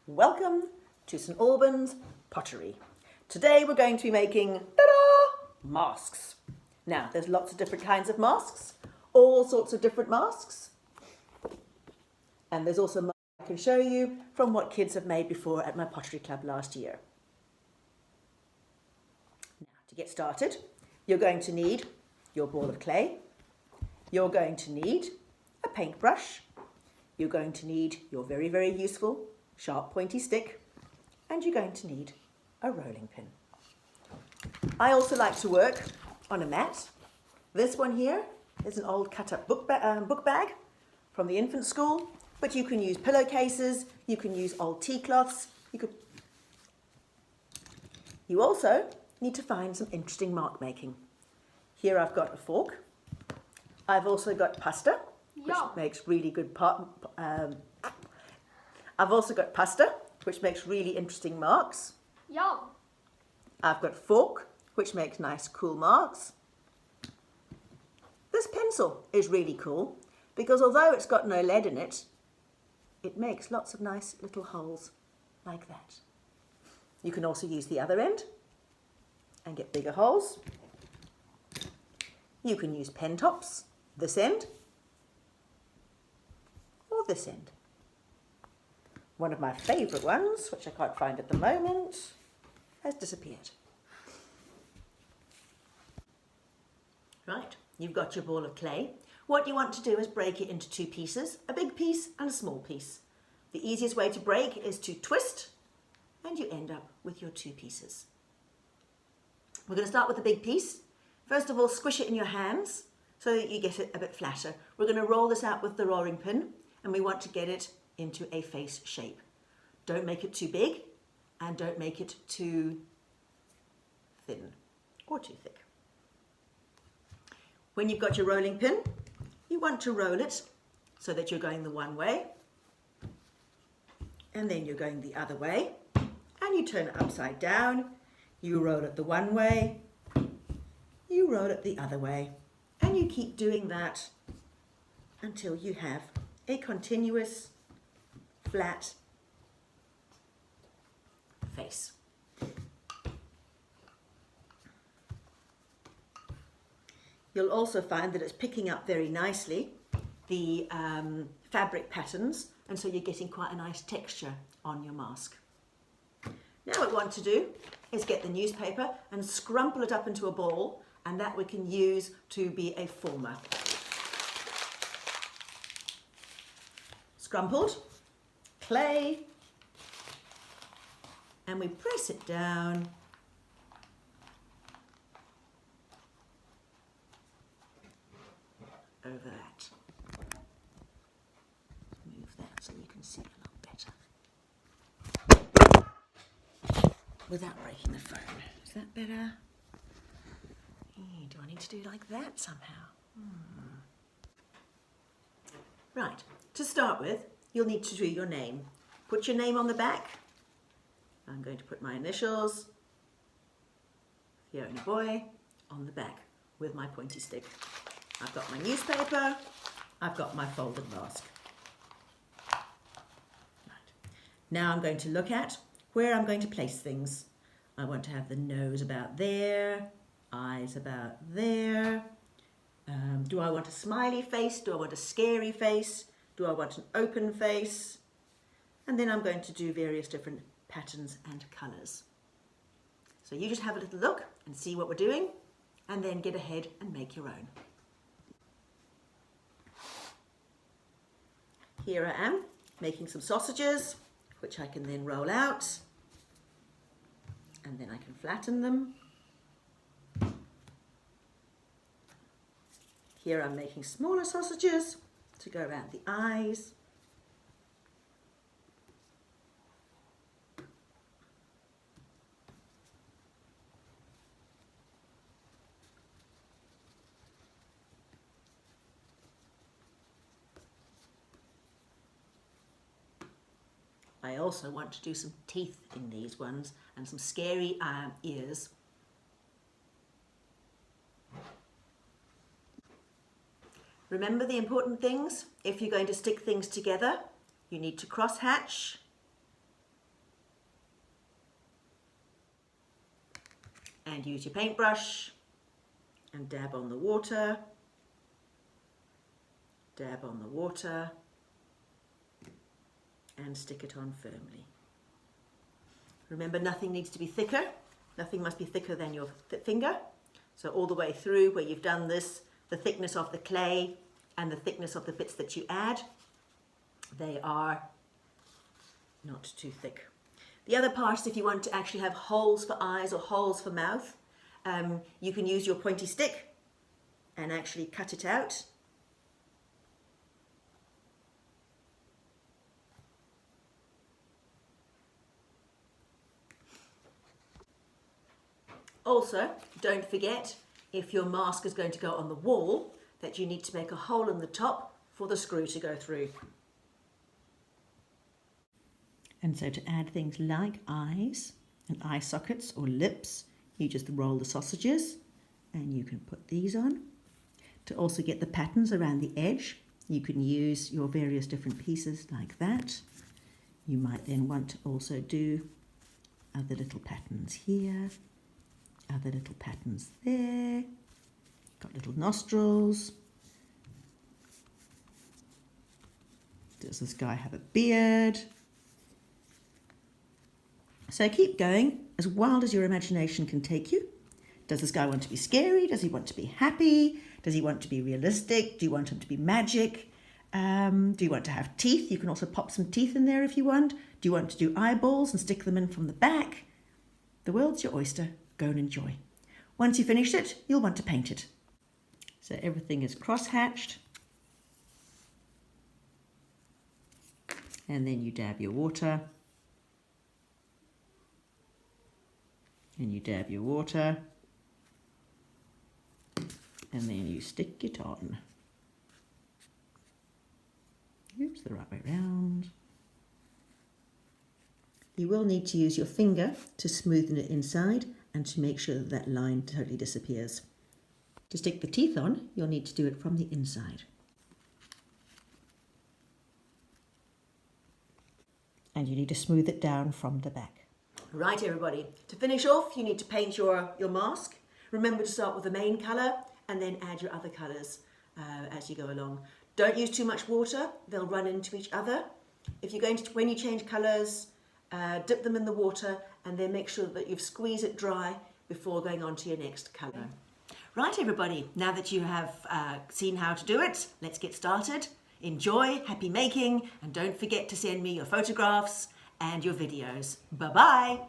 Welcome to St Albans Pottery. Today we're going to be making, ta-da, masks. Now there's lots of different kinds of masks, all sorts of different masks. And there's also masks I can show you from what kids have made before at my pottery club last year. Now to get started, you're going to need your ball of clay. You're going to need a paintbrush. You're going to need your very, very useful sharp pointy stick, and you're going to need a rolling pin. I also like to work on a mat. This one here is an old cut up book bag from the infant school, but you can use pillowcases, you can use old tea cloths. You also need to find some interesting mark making. Here I've got a fork. I've also got pasta, which makes really good I've also got pasta, which makes really interesting marks. Yum. I've got fork, which makes nice, cool marks. This pencil is really cool because although it's got no lead in it, it makes lots of nice little holes like that. You can also use the other end and get bigger holes. You can use pen tops, this end or this end. One of my favourite ones, which I can't find at the moment, has disappeared. Right, you've got your ball of clay. What you want to do is break it into two pieces, a big piece and a small piece. The easiest way to break is to twist, and you end up with your two pieces. We're going to start with the big piece. First of all, squish it in your hands so that you get it a bit flatter. We're going to roll this out with the rolling pin, and we want to get it into a face shape. Don't make it too big and don't make it too thin or too thick. When you've got your rolling pin, you want to roll it so that you're going the one way and then you're going the other way, and you turn it upside down. You roll it the one way, you roll it the other way, and you keep doing that until you have a continuous flat face. You'll also find that it's picking up very nicely the fabric patterns, and so you're getting quite a nice texture on your mask. Now what we want to do is get the newspaper and scrumple it up into a ball, and that we can use to be a former. Scrumpled, clay, and we press it down over that. Move that so you can see a lot better without breaking the phone. Is that better? Do I need to do like that somehow? Right, to start with, you'll need to do your name. Put your name on the back. I'm going to put my initials, Fiona Booy, on the back with my pointy stick. I've got my newspaper, I've got my folded mask. Right. Now I'm going to look at where I'm going to place things. I want to have the nose about there, eyes about there. Do I want a smiley face? Do I want a scary face? Do I want an open face? And then I'm going to do various different patterns and colours. So you just have a little look and see what we're doing, and then get ahead and make your own. Here I am making some sausages, which I can then roll out, and then I can flatten them. Here I'm making smaller sausages to go around the eyes. I also want to do some teeth in these ones and some scary ears. Remember the important things. If you're going to stick things together, you need to cross hatch And use your paintbrush and dab on the water, dab on the water, and stick it on firmly. Remember, nothing needs to be thicker. Nothing must be thicker than your finger. So all the way through where you've done this, the thickness of the clay and the thickness of the bits that you add, they are not too thick. The other part is if you want to actually have holes for eyes or holes for mouth, you can use your pointy stick and actually cut it out. Also, don't forget, if your mask is going to go on the wall, that you need to make a hole in the top for the screw to go through. And so to add things like eyes and eye sockets or lips, you just roll the sausages and you can put these on. To also get the patterns around the edge, you can use your various different pieces like that. You might then want to also do other little patterns here, other little patterns there. Got little nostrils. Does this guy have a beard? So keep going as wild as your imagination can take you. Does this guy want to be scary? Does he want to be happy? Does he want to be realistic? Do you want him to be magic? Do you want to have teeth? You can also pop some teeth in there if you want. Do you want to do eyeballs and stick them in from the back? The world's your oyster. Go and enjoy. Once you finish it, you'll want to paint it. So everything is cross-hatched. And then you dab your water. And you dab your water. And then you stick it on. Oops, the right way round. You will need to use your finger to smoothen it inside and to make sure that that line totally disappears. To stick the teeth on, you'll need to do it from the inside. And you need to smooth it down from the back. Right, everybody, to finish off, you need to paint your mask. Remember to start with the main colour and then add your other colours as you go along. Don't use too much water, they'll run into each other. If you're going to, when you change colours, dip them in the water and then make sure that you've squeezed it dry before going on to your next colour. Right, everybody, now that you have seen how to do it, let's get started. Enjoy, happy making, and don't forget to send me your photographs and your videos. Bye-bye.